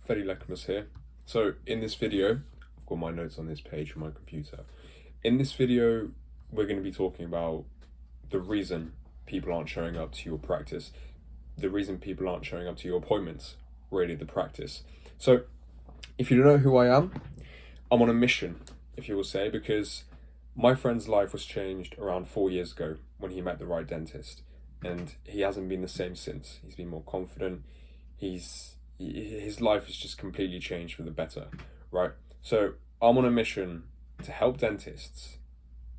Fedi here. So in this video, I've got my notes on this page on my computer. In this video, we're going to be talking about the reason people aren't showing up to your practice, the reason people aren't showing up to your appointments, really the practice. So if you don't know who I am, I'm on a mission, if you will say, because my friend's life was changed around 4 years ago when he met the right dentist, and he hasn't been the same since. He's been more confident. His life has just completely changed for the better, right? So I'm on a mission to help dentists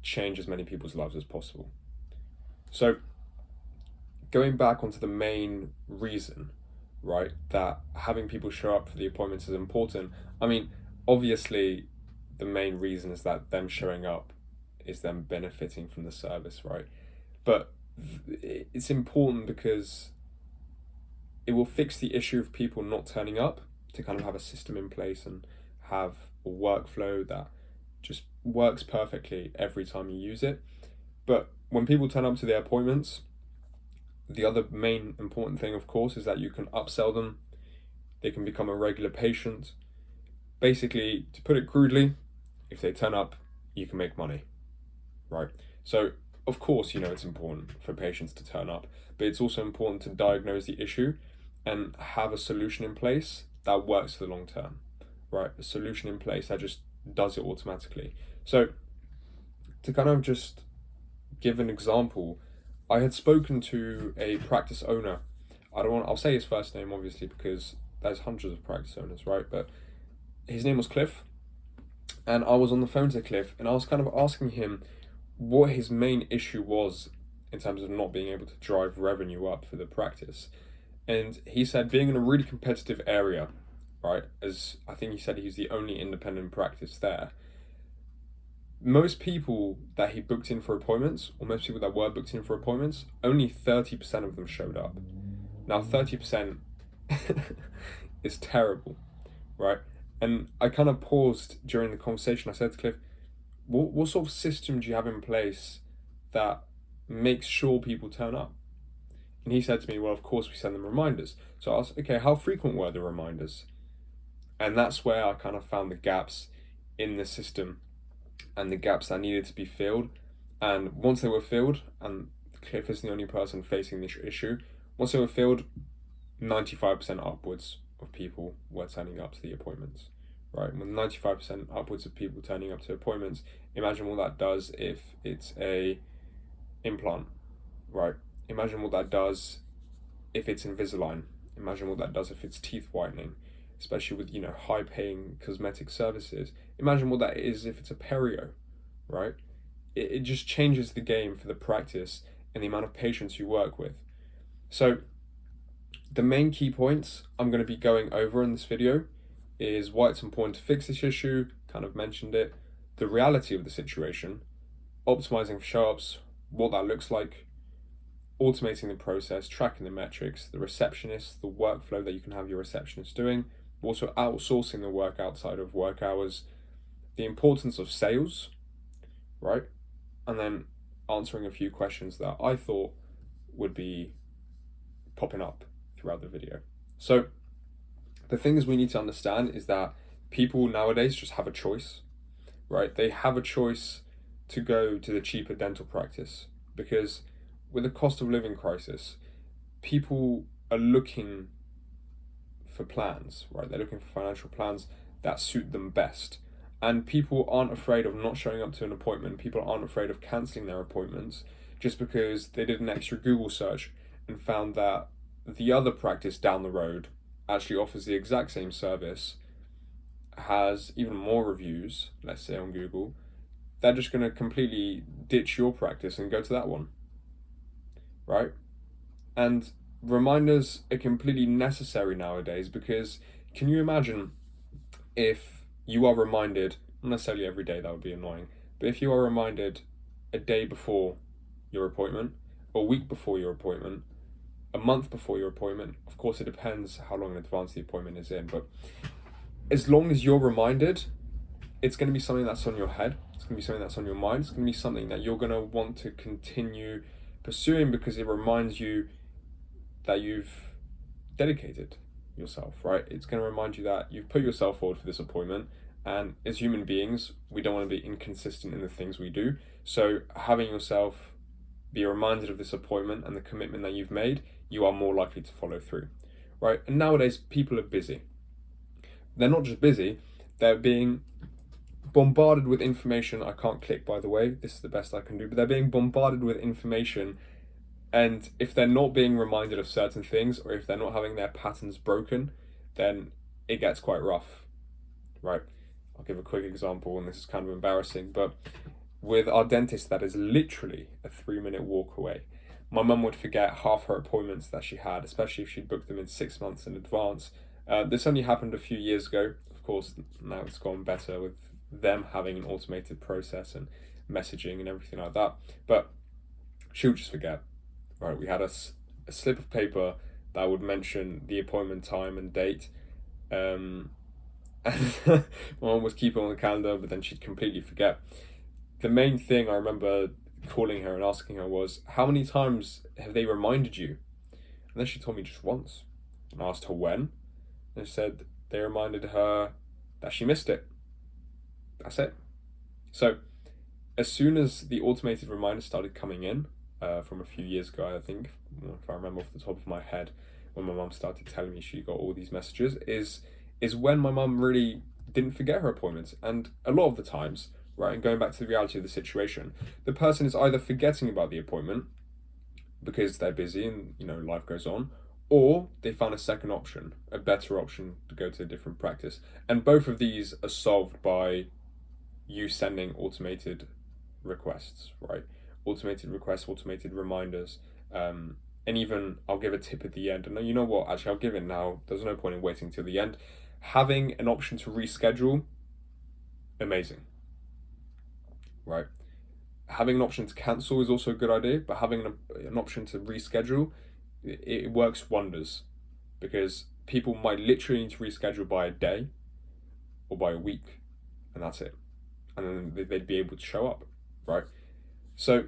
change as many people's lives as possible. So going back onto the main reason, right, that having people show up for the appointments is important. I mean, obviously the main reason is that them showing up is them benefiting from the service, right? But it's important because it will fix the issue of people not turning up, to kind of have a system in place and have a workflow that just works perfectly every time you use it. But when people turn up to their appointments, the other main important thing, of course, is that you can upsell them. They can become a regular patient. Basically, to put it crudely, if they turn up, you can make money, right? So of course, it's important for patients to turn up, but it's also important to diagnose the issue and have a solution in place that works for the long term, right? A solution in place that just does it automatically. So to kind of just give an example, I had spoken to a practice owner. I'll say his first name obviously because there's hundreds of practice owners, right? But his name was Cliff, and I was on the phone to Cliff and I was kind of asking him what his main issue was in terms of not being able to drive revenue up for the practice. And he said being in a really competitive area, right, as I think he said he's the only independent practice there, most people that he booked in for appointments, or most people that were booked in for appointments, only 30% of them showed up. Now 30% is terrible, right? And I kind of paused during the conversation. I said to Cliff, what sort of system do you have in place that makes sure people turn up? And he said to me, well, of course we send them reminders. So I asked, okay, how frequent were the reminders? And that's where I kind of found the gaps in the system and the gaps that needed to be filled. And once they were filled, and Cliff isn't the only person facing this issue, once they were filled, 95% upwards of people were turning up to the appointments, right? With 95% upwards of people turning up to appointments, imagine what that does if it's a implant, right? Imagine what that does if it's Invisalign. Imagine what that does if it's teeth whitening, especially with, high-paying cosmetic services. Imagine what that is if it's a perio, right? It just changes the game for the practice and the amount of patients you work with. So the main key points I'm going to be going over in this video is why it's important to fix this issue, kind of mentioned it, the reality of the situation, optimizing for show-ups, what that looks like, automating the process, tracking the metrics, the receptionist, the workflow that you can have your receptionist doing, also outsourcing the work outside of work hours, the importance of sales, right? And then answering a few questions that I thought would be popping up throughout the video. So the things we need to understand is that people nowadays just have a choice, right? They have a choice to go to the cheaper dental practice because with the cost of living crisis, people are looking for plans, right? They're looking for financial plans that suit them best. And people aren't afraid of not showing up to an appointment. People aren't afraid of cancelling their appointments just because they did an extra Google search and found that the other practice down the road actually offers the exact same service, has even more reviews, let's say on Google. They're just going to completely ditch your practice and go to that one, right? And reminders are completely necessary nowadays because can you imagine if you are reminded, not necessarily every day, that would be annoying, but if you are reminded a day before your appointment, a week before your appointment, a month before your appointment, of course it depends how long in advance the appointment is in, but as long as you're reminded, it's going to be something that's on your head, it's going to be something that's on your mind, it's going to be something that you're going to want to continue pursuing because it reminds you that you've dedicated yourself, right? It's going to remind you that you've put yourself forward for this appointment, and as human beings, we don't want to be inconsistent in the things we do. So having yourself be reminded of this appointment and the commitment that you've made, you are more likely to follow through, right? And nowadays, people are busy. They're not just busy, they're being bombarded with information. I can't click, by the way, this is the best I can do, but they're being bombarded with information, and if they're not being reminded of certain things, or if they're not having their patterns broken, then it gets quite rough, right? I'll give a quick example, and this is kind of embarrassing, but with our dentist that is literally a 3-minute walk away, my mum would forget half her appointments that she had, especially if she'd booked them in 6 months in advance. This only happened a few years ago. Of course, now it's gone better with them having an automated process and messaging and everything like that. But she would just forget, right? We had a slip of paper that would mention the appointment time and date. And my mum was keeping on the calendar, but then she'd completely forget. The main thing I remember calling her and asking her was, how many times have they reminded you? And then she told me just once. And I asked her when. And she said they reminded her that she missed it. That's it. So as soon as the automated reminders started coming in, from a few years ago, I think, if I remember off the top of my head, when my mum started telling me she got all these messages, is when my mum really didn't forget her appointments. And a lot of the times, right, and going back to the reality of the situation, the person is either forgetting about the appointment because they're busy and, life goes on, or they found a second option, a better option to go to a different practice. And both of these are solved by you sending automated requests, right? Automated requests, automated reminders. And even, I'll give a tip at the end. And you know what? Actually, I'll give it now. There's no point in waiting till the end. Having an option to reschedule, amazing, right? Having an option to cancel is also a good idea, but having an option to reschedule, it works wonders, because people might literally need to reschedule by a day or by a week, and that's it. And then they'd be able to show up, right? So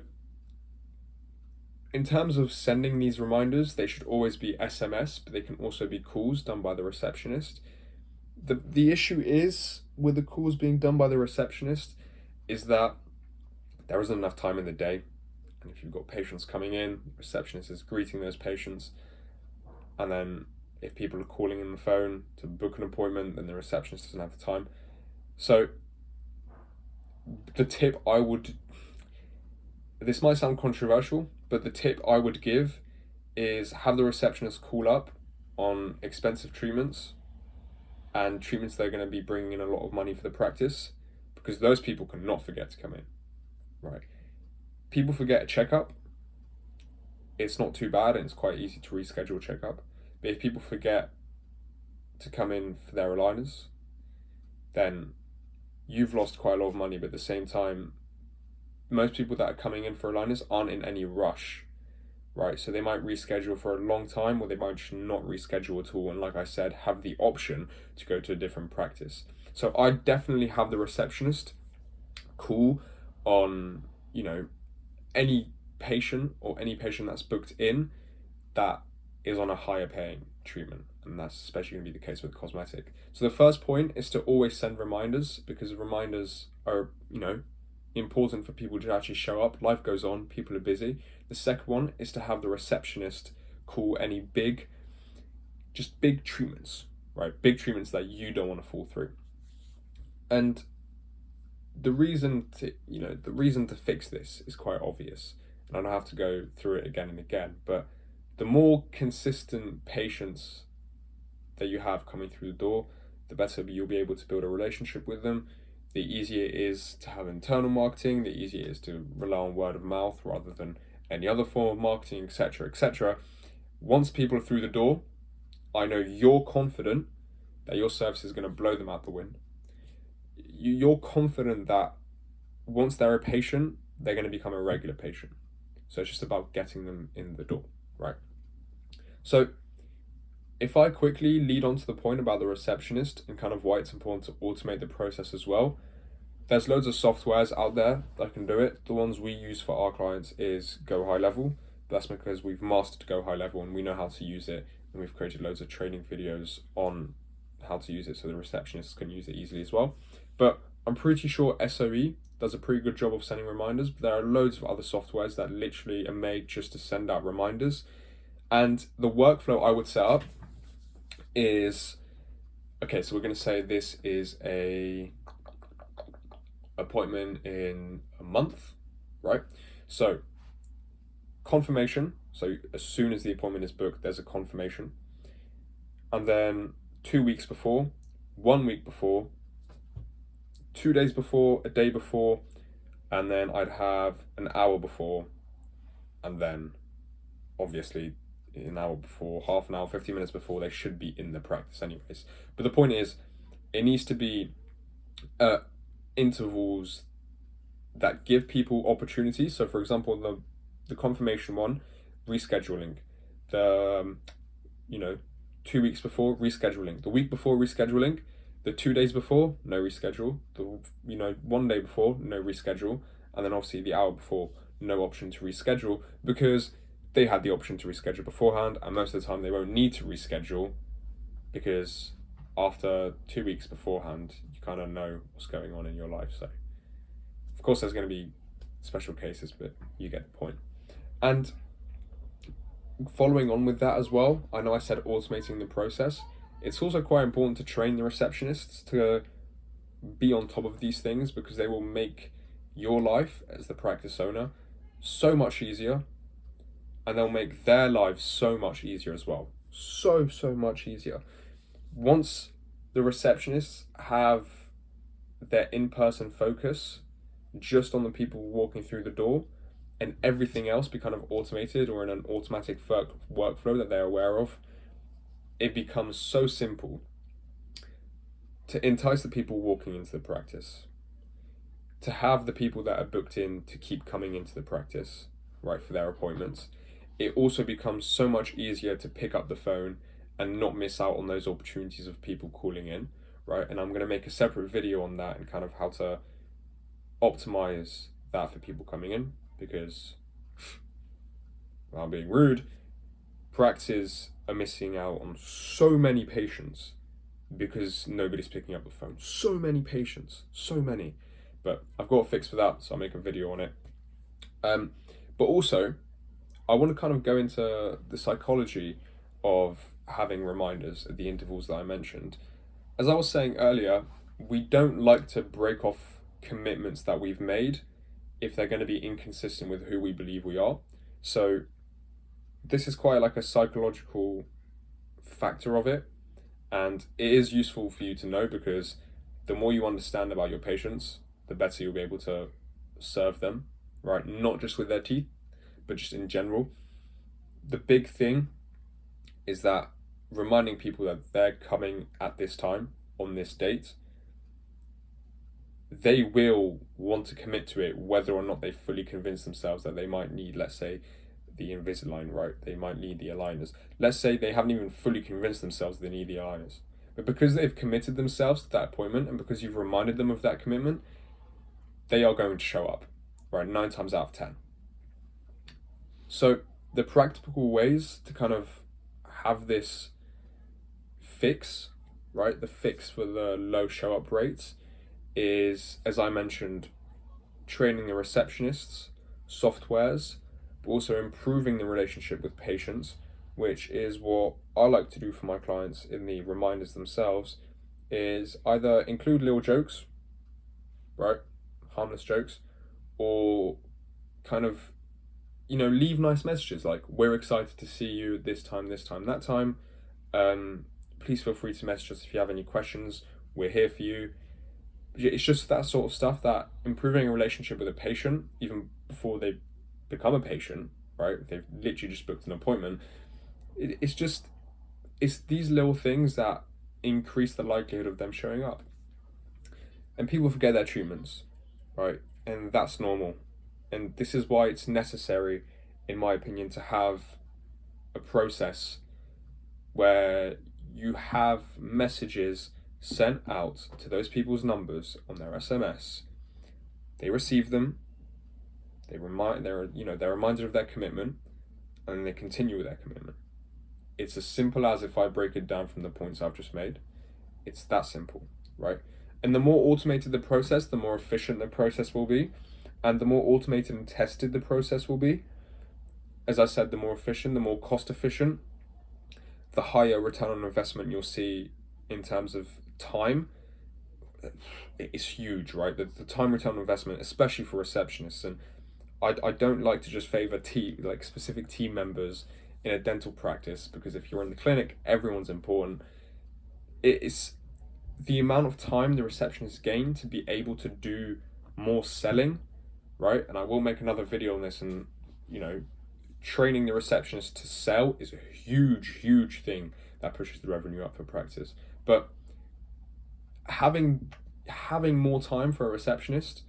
in terms of sending these reminders, they should always be SMS, but they can also be calls done by the receptionist. The issue is with the calls being done by the receptionist is that there isn't enough time in the day. And if you've got patients coming in, the receptionist is greeting those patients. And then if people are calling in the phone to book an appointment, then the receptionist doesn't have the time. So the tip this might sound controversial, but the tip I would give is have the receptionist call up on expensive treatments and treatments that are going to be bringing in a lot of money for the practice, because those people cannot forget to come in, right? People forget a checkup. It's not too bad, and it's quite easy to reschedule a checkup. But if people forget to come in for their aligners, then you've lost quite a lot of money, but at the same time, most people that are coming in for aligners aren't in any rush, right? So they might reschedule for a long time, or they might just not reschedule at all. And like I said, have the option to go to a different practice. So I definitely have the receptionist call on, any patient or any patient that's booked in that is on a higher paying treatment. And that's especially going to be the case with cosmetic. So the first point is to always send reminders, because reminders are, important for people to actually show up. Life goes on, people are busy. The second one is to have the receptionist call any big treatments, right? Big treatments that you don't want to fall through. And the reason to fix this is quite obvious, and I don't have to go through it again and again, but the more consistent patients that you have coming through the door, the better you'll be able to build a relationship with them. The easier it is to have internal marketing, the easier it is to rely on word of mouth rather than any other form of marketing, etc., etc. Once people are through the door, I know you're confident that your service is going to blow them out the wind. You're confident that once they're a patient, they're going to become a regular patient. So it's just about getting them in the door, right? So if I quickly lead on to the point about the receptionist and kind of why it's important to automate the process as well, there's loads of softwares out there that can do it. The ones we use for our clients is Go High Level. That's because we've mastered Go High Level and we know how to use it and we've created loads of training videos on how to use it so the receptionists can use it easily as well. But I'm pretty sure SOE does a pretty good job of sending reminders, but there are loads of other softwares that literally are made just to send out reminders. And the workflow I would set up is, okay, so we're going to say this is a appointment in a month, right? So confirmation, so as soon as the appointment is booked, there's a confirmation. And then 2 weeks before, 1 week before, 2 days before, a day before, and then I'd have an hour before, and then obviously an hour before, half an hour, 50 minutes before. They should be in the practice anyways. But the point is, it needs to be intervals that give people opportunities. So for example, the confirmation one, rescheduling. The 2 weeks before, rescheduling. The week before, rescheduling. The 2 days before, no reschedule. The 1 day before, no reschedule. And then obviously the hour before, no option to reschedule, because they had the option to reschedule beforehand, and most of the time they won't need to reschedule because after 2 weeks beforehand, you kind of know what's going on in your life. So of course there's going to be special cases, but you get the point. And following on with that as well, I know I said automating the process. It's also quite important to train the receptionists to be on top of these things, because they will make your life as the practice owner so much easier, and they'll make their lives so much easier as well. So much easier. Once the receptionists have their in-person focus just on the people walking through the door, and everything else be kind of automated or in an automatic workflow that they're aware of, it becomes so simple to entice the people walking into the practice, to have the people that are booked in to keep coming into the practice, right, for their appointments. It also becomes so much easier to pick up the phone and not miss out on those opportunities of people calling in, right? And I'm going to make a separate video on that and kind of how to optimize that for people coming in, because, without being rude, practices are missing out on so many patients because nobody's picking up the phone. So many patients, so many. But I've got a fix for that, so I'll make a video on it. But also, I want to kind of go into the psychology of having reminders at the intervals that I mentioned. As I was saying earlier, we don't like to break off commitments that we've made if they're going to be inconsistent with who we believe we are. So this is quite like a psychological factor of it, and it is useful for you to know, because the more you understand about your patients, the better you'll be able to serve them, right? Not just with their teeth, but just in general. The big thing is that reminding people that they're coming at this time, on this date, they will want to commit to it whether or not they fully convince themselves that they might need, let's say, the Invisalign, right? They might need the aligners. Let's say they haven't even fully convinced themselves they need the aligners. But because they've committed themselves to that appointment, and because you've reminded them of that commitment, they are going to show up, right? 9 times out of 10. So the practical ways to kind of have this fix, right? The fix for the low show up rates is, as I mentioned, training the receptionists, softwares, but also improving the relationship with patients, which is what I like to do for my clients in the reminders themselves, is either include little jokes, right? Harmless jokes, or kind of, leave nice messages like, we're excited to see you this time, that time. Please feel free to message us if you have any questions. We're here for you. It's just that sort of stuff, that improving a relationship with a patient, even before they become a patient, right? They've literally just booked an appointment. It's these little things that increase the likelihood of them showing up. And people forget their treatments, right? And that's normal. And this is why it's necessary, in my opinion, to have a process where you have messages sent out to those people's numbers on their SMS. They receive them, they're reminded of their commitment, and then they continue with their commitment. It's as simple as, if I break it down from the points I've just made, it's that simple, right? And the more automated the process, the more efficient the process will be. And the more automated and tested the process will be, as I said, the more efficient, the more cost efficient, the higher return on investment you'll see in terms of time. It's huge, right? The time return on investment, especially for receptionists. And I don't like to just favor specific team members in a dental practice, because if you're in the clinic, everyone's important. It's the amount of time the receptionists gain to be able to do more selling, right? And I will make another video on this, and training the receptionist to sell is a huge thing that pushes the revenue up for practice. But having more time for a receptionist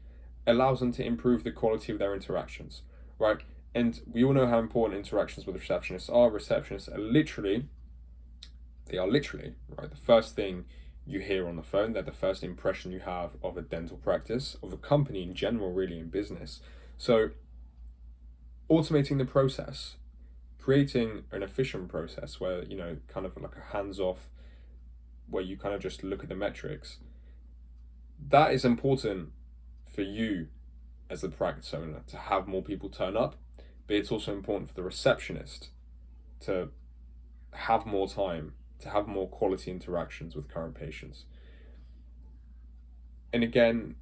allows them to improve the quality of their interactions, right? And we all know how important interactions with receptionists are. Receptionists are literally, right, the first thing you hear on the phone. They're the first impression you have of a dental practice, of a company in general, really, in business. So automating the process, creating an efficient process where, kind of like a hands-off, where you kind of just look at the metrics, that is important for you as the practice owner to have more people turn up. But it's also important for the receptionist to have more time, to have more quality interactions with current patients. And again,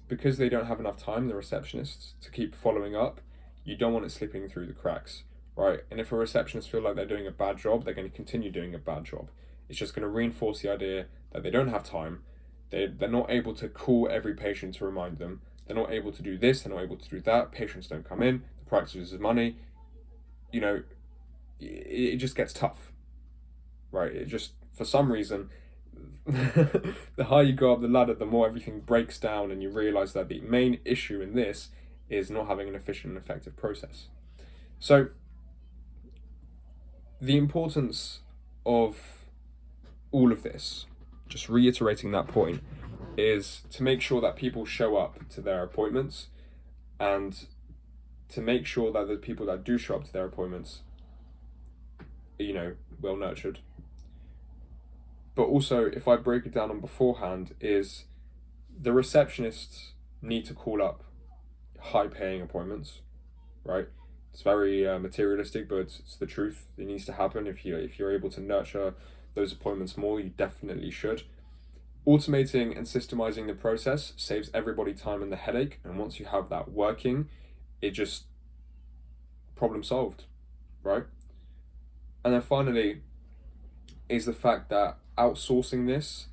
because they don't have enough time, the receptionists, to keep following up, you don't want it slipping through the cracks, right? And if a receptionist feel like they're doing a bad job, they're going to continue doing a bad job. It's just going to reinforce the idea that they don't have time. They're not able to call every patient to remind them. They're not able to do this, they're not able to do that. Patients don't come in, the practice loses money. It just gets tough, right? It just, for some reason, the higher you go up the ladder, the more everything breaks down, and you realize that the main issue in this is not having an efficient and effective process. So the importance of all of this, just reiterating that point, is to make sure that people show up to their appointments, and to make sure that the people that do show up to their appointments, well nurtured. But also, if I break it down on beforehand, is the receptionists need to call up high-paying appointments, right? It's very materialistic, but it's the truth. It needs to happen. If you're able to nurture those appointments more, you definitely should. Automating and systemizing the process saves everybody time and the headache. And once you have that working, it just problem solved, right? And then finally is the fact that outsourcing this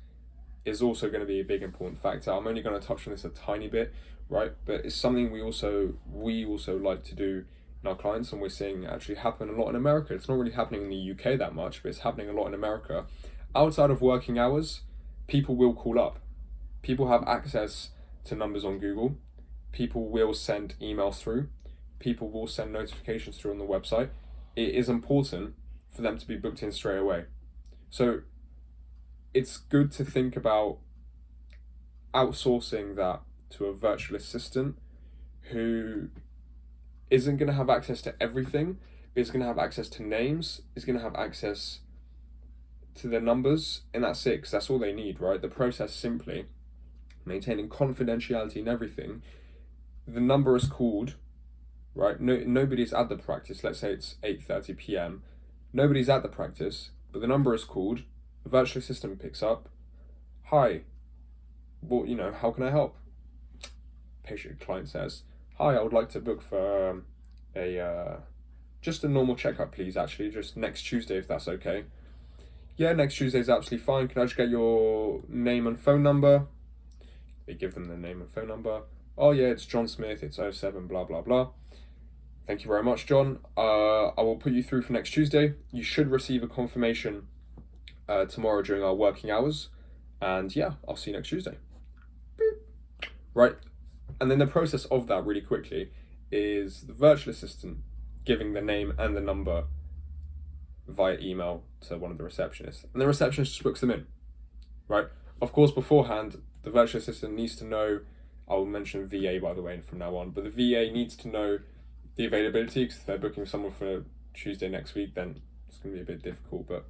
is also going to be a big important factor. I'm only going to touch on this a tiny bit, right? But it's something we also like to do in our clients, and we're seeing actually happen a lot in America. It's not really happening in the UK that much, but it's happening a lot in America. Outside of working hours, people will call up. People have access to numbers on Google. People will send emails through. People will send notifications through on the website. It is important for them to be booked in straight away. So it's good to think about outsourcing that to a virtual assistant who isn't going to have access to everything, but is going to have access to names, is going to have access to their numbers, and that's it, 'cause that's all they need, right? The process simply maintaining confidentiality and everything. The number is called, right? Nobody's at the practice. Let's say it's 8:30 p.m. Nobody's at the practice, but the number is called. The virtual assistant picks up. Hi, well, how can I help? Client says, hi, I would like to book for just a normal checkup, please, actually, just next Tuesday, if that's okay. Yeah, next Tuesday is absolutely fine. Can I just get your name and phone number? They give them the name and phone number. Oh yeah, it's John Smith, it's 07, blah, blah, blah. Thank you very much, John. I will put you through for next Tuesday. You should receive a confirmation tomorrow during our working hours. And yeah, I'll see you next Tuesday. Boop. Right. And then the process of that, really quickly, is the virtual assistant giving the name and the number via email to one of the receptionists. And the receptionist just books them in, right? Of course, beforehand, the virtual assistant needs to know, I will mention VA, by the way, from now on, but the VA needs to know the availability, because if they're booking someone for Tuesday next week, then it's going to be a bit difficult, but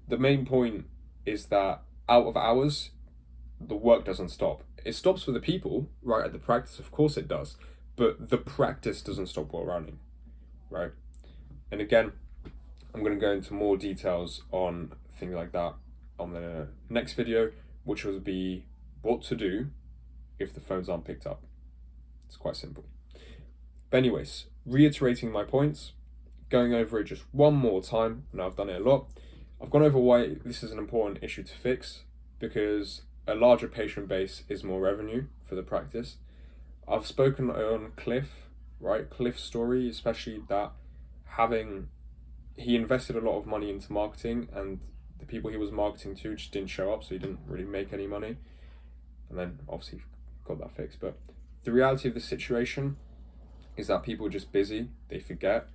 the main point is that out of hours, the work doesn't stop. It stops for the people, right, at the practice, of course it does, but the practice doesn't stop while running, right? And again, I'm going to go into more details on things like that on the next video, which will be what to do if the phones aren't picked up. It's quite simple. But anyways, reiterating my points, going over it just one more time, and I've done it a lot. I've gone over why this is an important issue to fix, because a larger patient base is more revenue for the practice. I've spoken on Cliff, right? Cliff's story, especially that he invested a lot of money into marketing, and the people he was marketing to just didn't show up, so he didn't really make any money. And then obviously got that fixed. But the reality of the situation is that people are just busy, they forget,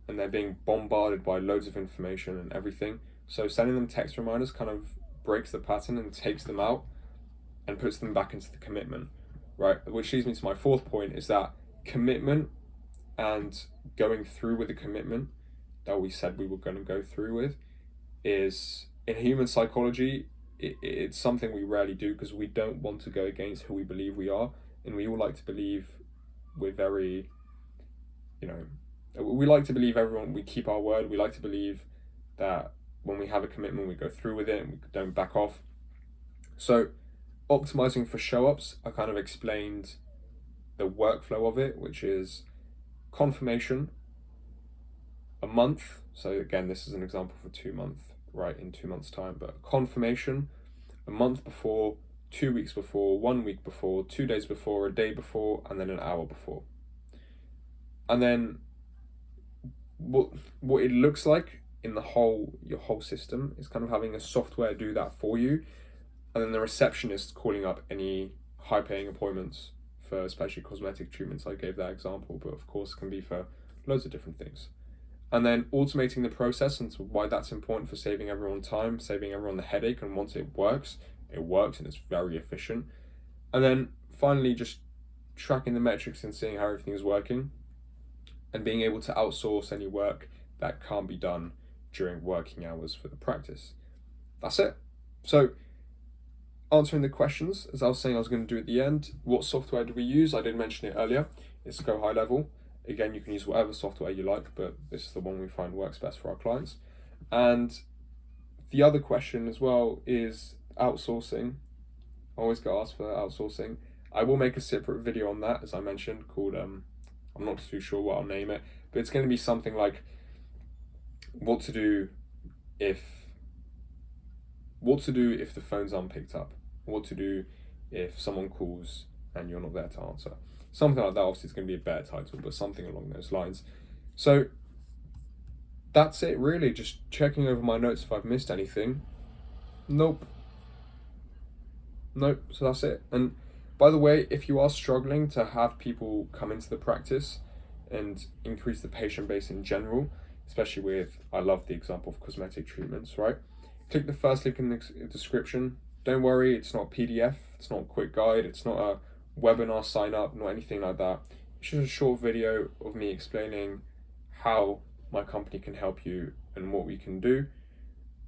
and they're being bombarded by loads of information and everything. So sending them text reminders kind of breaks the pattern and takes them out and puts them back into the commitment, right? Which leads me to my fourth point, is that commitment and going through with the commitment that we said we were going to go through with is, in human psychology, it's something we rarely do because we don't want to go against who we believe we are, and we all like to believe we're very, we like to believe we keep our word. We like to believe that when we have a commitment, we go through with it and we don't back off. So optimizing for show-ups, I kind of explained the workflow of it, which is confirmation, a month. So again, this is an example for 2 months, right, in 2 months' time, but confirmation a month before, 2 weeks before, 1 week before, 2 days before, a day before, and then an hour before. And then what it looks like in your whole system is kind of having a software do that for you, and then the receptionist calling up any high-paying appointments for especially cosmetic treatments. I gave that example, but of course it can be for loads of different things. And then automating the process, and why that's important for saving everyone time, saving everyone the headache, and once it works and it's very efficient. And then finally just tracking the metrics and seeing how everything is working, and being able to outsource any work that can't be done during working hours for the practice. That's it. So answering the questions, as I was saying I was going to do at the end, what software do we use? I did mention it earlier. It's Go High Level. Again, you can use whatever software you like, but this is the one we find works best for our clients. And the other question as well is outsourcing. I always get asked for outsourcing. I will make a separate video on that, as I mentioned, called, I'm not too sure what I'll name it, but it's going to be something like what to do if the phones aren't picked up, what to do if someone calls and you're not there to answer. Something like that. Obviously it's going to be a better title, but something along those lines. So that's it really, just checking over my notes if I've missed anything. Nope, so that's it. And by the way, if you are struggling to have people come into the practice and increase the patient base in general, especially with, I love the example of cosmetic treatments, right? Click the first link in the description. Don't worry, it's not a PDF, it's not a quick guide, it's not a webinar sign up, not anything like that. It's just a short video of me explaining how my company can help you and what we can do.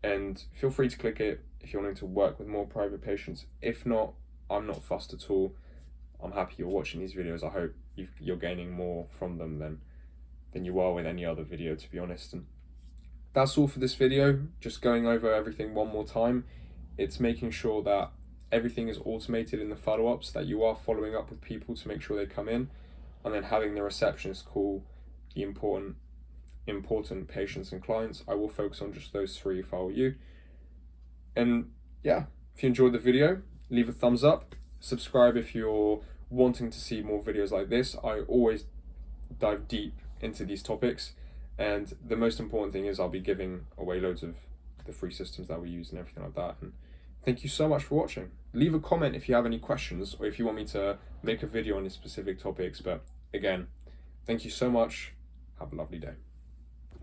And feel free to click it if you're wanting to work with more private patients. If not, I'm not fussed at all. I'm happy you're watching these videos. I hope you're gaining more from them than you are with any other video, to be honest. And that's all for this video. Just going over everything one more time. It's making sure that everything is automated in the follow-ups, that you are following up with people to make sure they come in, and then having the receptionist call the important patients and clients. I will focus on just those three if I were you. And yeah, if you enjoyed the video, leave a thumbs up, subscribe if you're wanting to see more videos like this. I always dive deep into these topics, and the most important thing is I'll be giving away loads of the free systems that we use and everything like that. And thank you so much for watching. Leave a comment if you have any questions or if you want me to make a video on these specific topics. But again, thank you so much. Have a lovely day.